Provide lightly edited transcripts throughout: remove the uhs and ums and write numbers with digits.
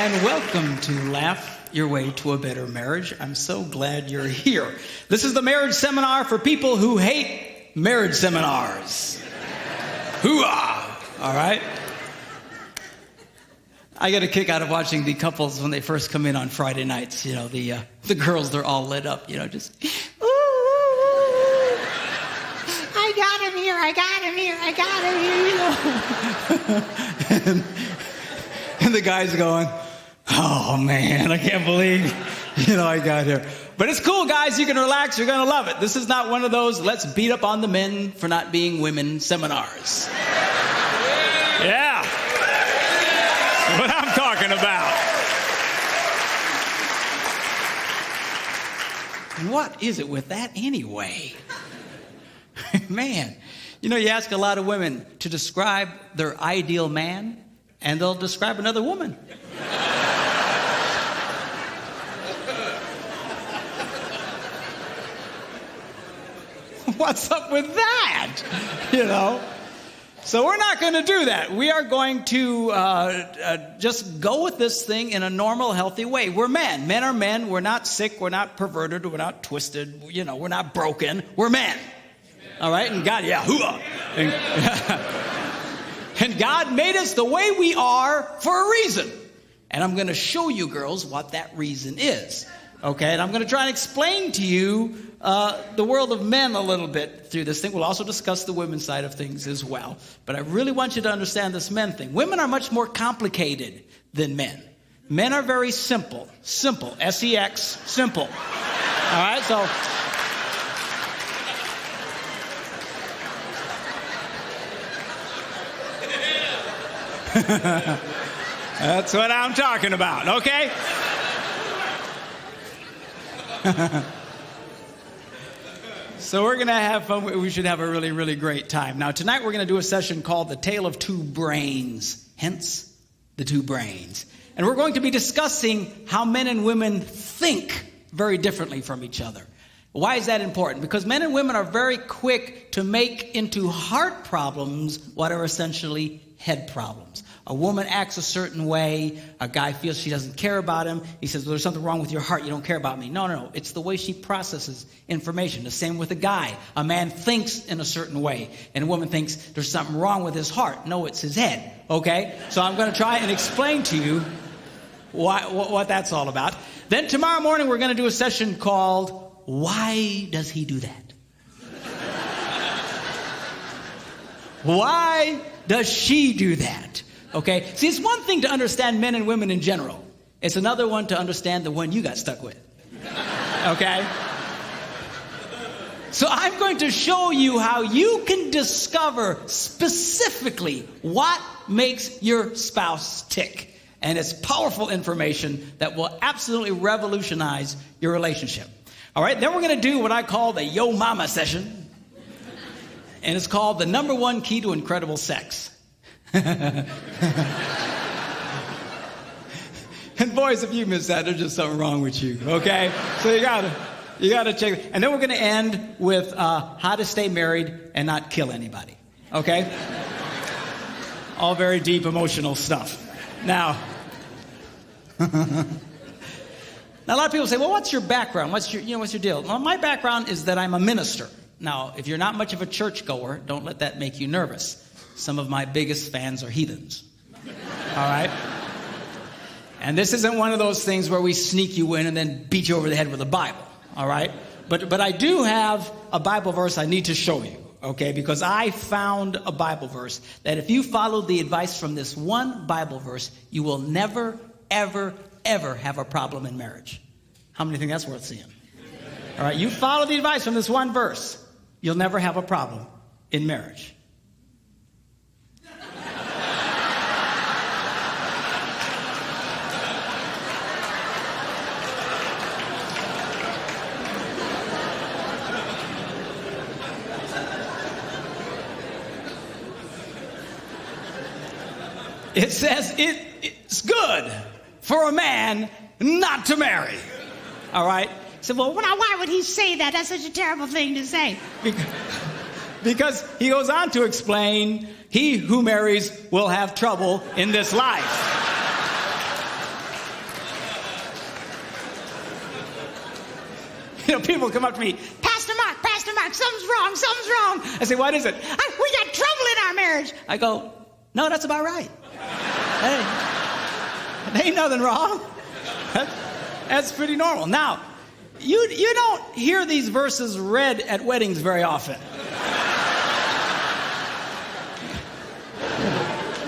and welcome to Laugh Your Way to a Better Marriage. I'm so glad you're here. This is the marriage seminar for people who hate marriage seminars. Hoo-ah! All right? I get a kick out of watching the couples when they first come in on Friday nights. You know, the girls, they're all lit up, you know, just, ooh, I got him here, I got him here, you know. And the guy's going, oh, man, I can't believe, I got here. But it's cool, guys. You can relax. You're going to love it. This is not one of those let's beat up on the men for not being women seminars. Yeah. That's what I'm talking about. What is it with that anyway? Man, you ask a lot of women to describe their ideal man, and they'll describe another woman. What's up with that? So we're not going to do that. We are going to just go with this thing in a normal, healthy way. We're men. Men are men. We're not sick. We're not perverted. We're not twisted. We're not broken. We're men. All right? And God, yeah, hoo-ah. And God made us the way we are for a reason. And I'm going to show you girls what that reason is. Okay? And I'm going to try and explain to you the world of men a little bit through this thing. We'll also discuss the women's side of things as well. But I really want you to understand this men thing. Women are much more complicated than men. Men are very simple. Simple. S-E-X. Simple. All right? So that's what I'm talking about, okay? So we're going to have fun. We should have a really, really great time. Now, tonight we're going to do a session called The Tale of Two Brains, hence the two brains. And we're going to be discussing how men and women think very differently from each other. Why is that important? Because men and women are very quick to make into heart problems what are essentially head problems. A woman acts a certain way. A guy feels she doesn't care about him. He says, well, there's something wrong with your heart. You don't care about me. No. It's the way she processes information. The same with a guy. A man thinks in a certain way, and a woman thinks there's something wrong with his heart. No, it's his head. Okay? So I'm going to try and explain to you what that's all about. Then tomorrow morning, we're going to do a session called Why Does He Do That? Why does she do that? Okay? See, it's one thing to understand men and women in general. It's another one to understand the one you got stuck with. Okay? So I'm going to show you how you can discover specifically what makes your spouse tick. And it's powerful information that will absolutely revolutionize your relationship. All right? Then we're going to do what I call the Yo Mama session. And it's called the number one key to incredible sex. And boys, if you miss that, there's just something wrong with you, okay? So you gotta check it. And then we're gonna end with how to stay married and not kill anybody, okay? All very deep emotional stuff. Now, a lot of people say, well, what's your background? What's your deal? Well, my background is that I'm a minister. Now, if you're not much of a churchgoer, don't let that make you nervous. Some of my biggest fans are heathens. All right? And this isn't one of those things where we sneak you in and then beat you over the head with a Bible. All right? But I do have a Bible verse I need to show you, okay? Because I found a Bible verse that if you follow the advice from this one Bible verse, you will never, ever, ever have a problem in marriage. How many think that's worth seeing? All right? You follow the advice from this one verse, you'll never have a problem in marriage. It says it's good for a man not to marry. All right? So, well, why would he say that? That's such a terrible thing to say. Because he goes on to explain, he who marries will have trouble in this life. people come up to me, Pastor Mark, something's wrong. I say, what is it? We got trouble in our marriage. I go, no, that's about right. Hey, there ain't nothing wrong. That's pretty normal. Now, you don't hear these verses read at weddings very often.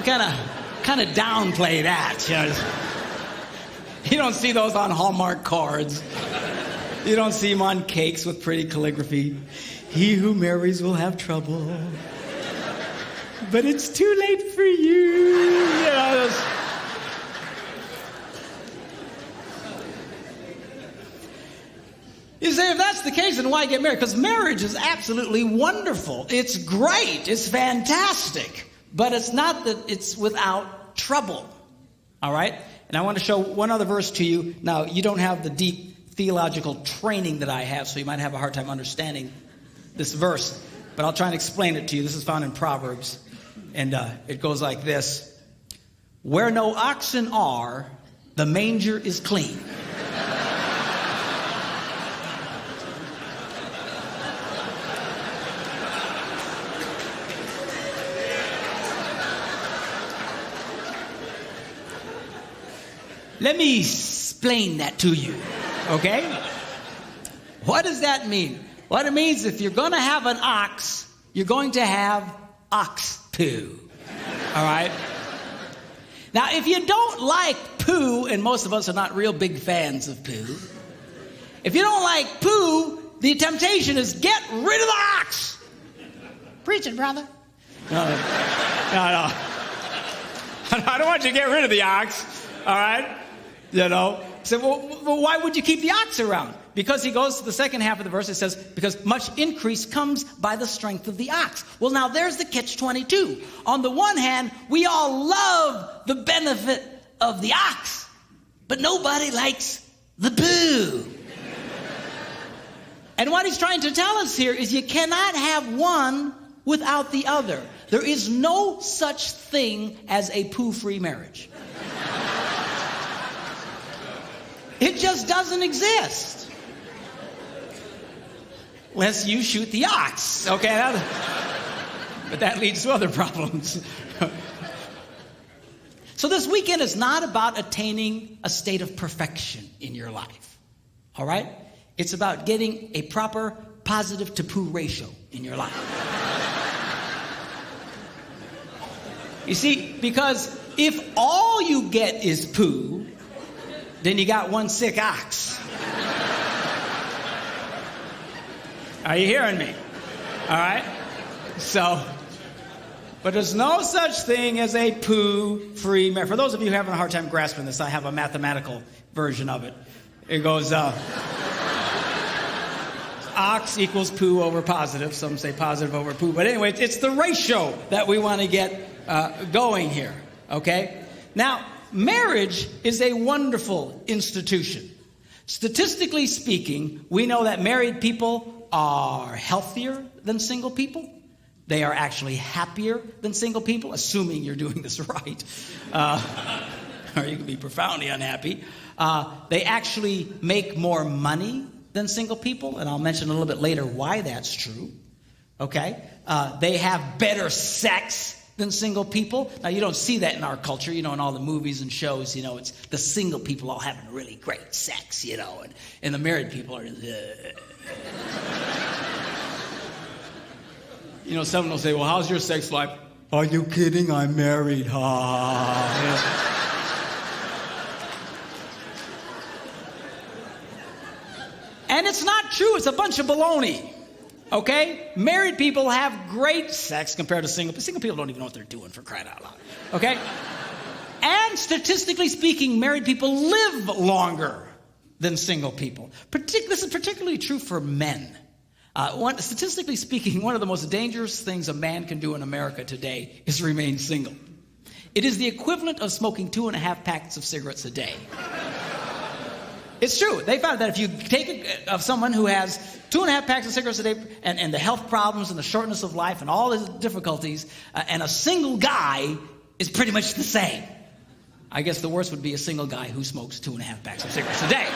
Kind of downplay that. You know? You don't see those on Hallmark cards. You don't see them on cakes with pretty calligraphy. He who marries will have trouble, but it's too late for you. You know, you say, if that's the case, then why get married? Because marriage is absolutely wonderful. It's great. It's fantastic. But it's not that it's without trouble. All right? And I want to show one other verse to you. Now, you don't have the deep theological training that I have, so you might have a hard time understanding this verse. But I'll try and explain it to you. This is found in Proverbs. And it goes like this. Where no oxen are, the manger is clean. Let me explain that to you, okay? What does that mean? What it means, if you're going to have an ox, you're going to have ox poo, all right? Now, if you don't like poo, and most of us are not real big fans of poo, if you don't like poo, the temptation is get rid of the ox. Preach it, brother. No. I don't want you to get rid of the ox, all right? You know, so well, why would you keep the ox around? Because he goes to the second half of the verse, it says, because much increase comes by the strength of the ox. Well, now there's the catch-22. On the one hand, we all love the benefit of the ox, but nobody likes the poo. And what he's trying to tell us here is you cannot have one without the other. There is no such thing as a poo-free marriage. It just doesn't exist. Unless you shoot the ox, okay? But that leads to other problems. So this weekend is not about attaining a state of perfection in your life, all right? It's about getting a proper positive to poo ratio in your life. You see, because if all you get is poo, then you got one sick ox. Are you hearing me? All right? So, but there's no such thing as a poo-free marriage. For those of you having a hard time grasping this, I have a mathematical version of it. It goes, ox equals poo over positive. Some say positive over poo. But anyway, it's the ratio that we want to get going here, okay? Now, marriage is a wonderful institution. Statistically speaking, we know that married people are healthier than single people. They are actually happier than single people, assuming you're doing this right. Or you can be profoundly unhappy. They actually make more money than single people, and I'll mention a little bit later why that's true. Okay? They have better sex than single people. Now, you don't see that in our culture, you know, in all the movies and shows, you know, it's the single people all having really great sex, you know, and the married people are, you know, someone will say, well, how's your sex life? Are you kidding? I'm married. And it's not true. It's a bunch of baloney. Okay? Married people have great sex compared to single people. Single people don't even know what they're doing, for crying out loud. Okay? And statistically speaking, married people live longer than single people. This is particularly true for men. Statistically speaking, one of the most dangerous things a man can do in America today is remain single. It is the equivalent of smoking 2.5 packs of cigarettes a day. It's true. They found that if you take of someone who has 2.5 packs of cigarettes a day and the health problems and the shortness of life and all the difficulties, and a single guy is pretty much the same. I guess the worst would be a single guy who smokes 2.5 packs of cigarettes a day.